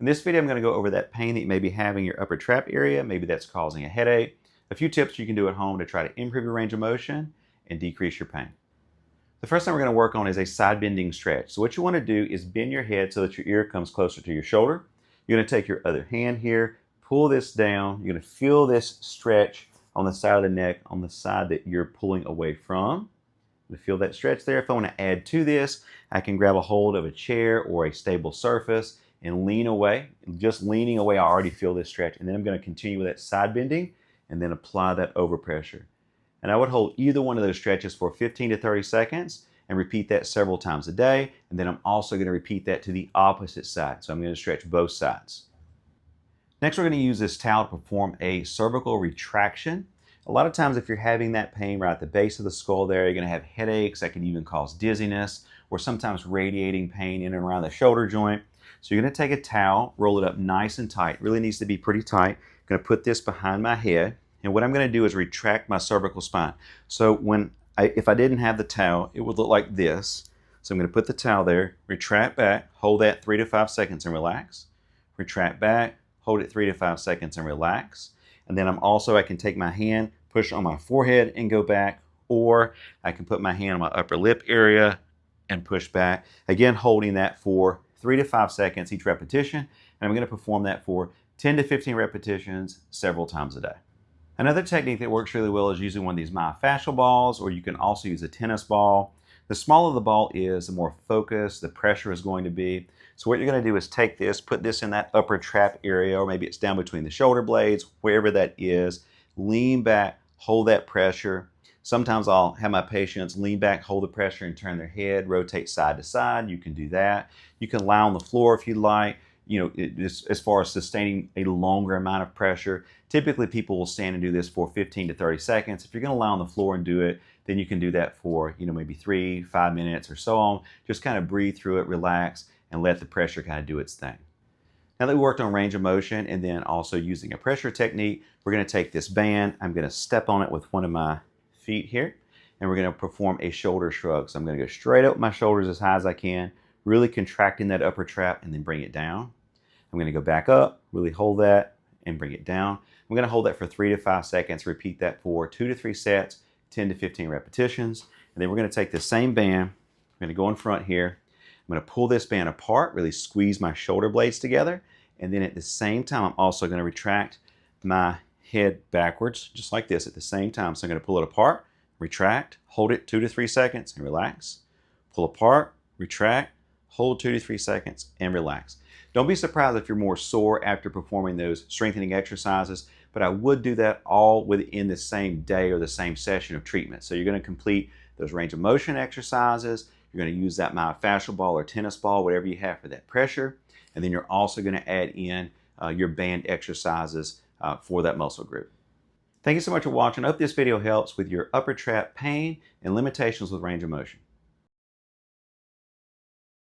In this video, I'm going to go over that pain that you may be having in your upper trap area. Maybe that's causing a headache. A few tips you can do at home to try to improve your range of motion and decrease your pain. The first thing we're going to work on is a side bending stretch. So what you want to do is bend your head so that your ear comes closer to your shoulder. You're going to take your other hand here, pull this down. You're going to feel this stretch on the side of the neck, on the side that you're pulling away from. You feel that stretch there. If I want to add to this, I can grab a hold of a chair or a stable surface and lean away. Just leaning away, I already feel this stretch. And then I'm going to continue with that side bending and then apply that overpressure. And I would hold either one of those stretches for 15 to 30 seconds and repeat that several times a day. And then I'm also going to repeat that to the opposite side. So I'm going to stretch both sides. Next, we're going to use this towel to perform a cervical retraction. A lot of times if you're having that pain right at the base of the skull there, you're going to have headaches that can even cause dizziness or sometimes radiating pain in and around the shoulder joint. So you're going to take a towel, roll it up nice and tight. It really needs to be pretty tight. I'm going to put this behind my head. And what I'm going to do is retract my cervical spine. So if I didn't have the towel, it would look like this. So I'm going to put the towel there, retract back, hold that 3 to 5 seconds and relax. Retract back, hold it 3 to 5 seconds and relax. And then I can take my hand, push on my forehead and go back, or I can put my hand on my upper lip area and push back. Again, holding that for 3 to 5 seconds each repetition. And I'm going to perform that for 10 to 15 repetitions several times a day. Another technique that works really well is using one of these myofascial balls, or you can also use a tennis ball. The smaller the ball is, the more focused the pressure is going to be. So what you're going to do is take this, put this in that upper trap area, or maybe it's down between the shoulder blades, wherever that is. Lean back, hold that pressure. Sometimes I'll have my patients lean back, hold the pressure, and turn their head, rotate side to side. You can do that. You can lie on the floor if you'd like. As far as sustaining a longer amount of pressure, typically people will stand and do this for 15 to 30 seconds. If you're going to lie on the floor and do it, then you can do that for maybe 3-5 minutes or so on. Just kind of breathe through it, relax, and let the pressure kind of do its thing. Now that we worked on range of motion and then also using a pressure technique, we're going to take this band. I'm going to step on it with one of my feet here, and we're going to perform a shoulder shrug. So I'm going to go straight up with my shoulders as high as I can, really contracting that upper trap, and then bring it down. I'm going to go back up, really hold that, and bring it down. I'm going to hold that for 3 to 5 seconds, repeat that for 2 to 3 sets, 10 to 15 repetitions. And then we're going to take the same band, I'm going to go in front here, I'm going to pull this band apart, really squeeze my shoulder blades together, and then at the same time, I'm also going to retract my head backwards, just like this at the same time. So I'm going to pull it apart, retract, hold it 2 to 3 seconds, and relax. Pull apart, retract, hold 2 to 3 seconds, and relax. Don't be surprised if you're more sore after performing those strengthening exercises, but I would do that all within the same day or the same session of treatment. So you're going to complete those range of motion exercises, you're going to use that myofascial ball or tennis ball, whatever you have for that pressure, and then you're also going to add in your band exercises for that muscle group. Thank you so much for watching. I hope this video helps with your upper trap pain and limitations with range of motion.